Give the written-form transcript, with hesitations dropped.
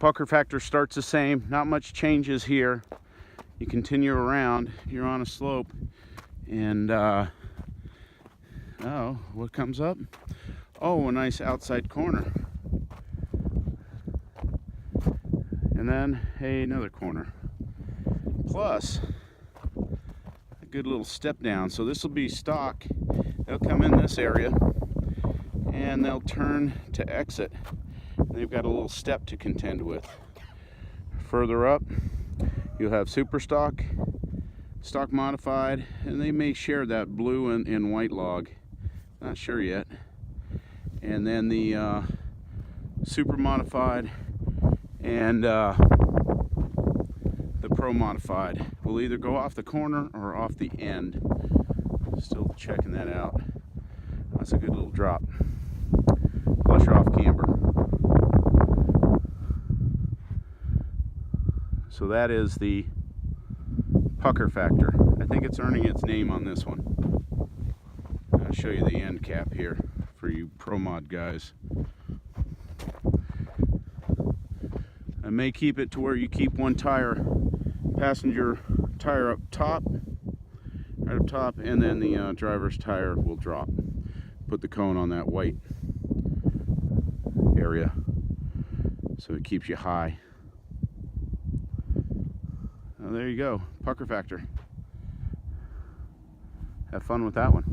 Pucker factor starts the same, not much changes here. You continue around, you're on a slope, and oh, what comes up? Oh, a nice outside corner. And then another corner. Plus a good little step down. So this will be stock. They'll come in this area and they'll turn to exit. They've got a little step to contend with. Further up, you'll have super stock, stock modified, and they may share that blue and white log. Not sure yet. And then the super modified and the pro modified will either go off the corner or off the end. Still checking that out. That's a good little drop. Plus you're off camber. So that is the pucker factor. I think it's earning its name on this one. I'll show you the end cap here for you pro mod guys. I may keep it to where you keep one tire, passenger tire up top, right up top, and then the driver's tire will drop. Put the cone on that white area so it keeps you high. Now there you go, pucker factor. Have fun with that one.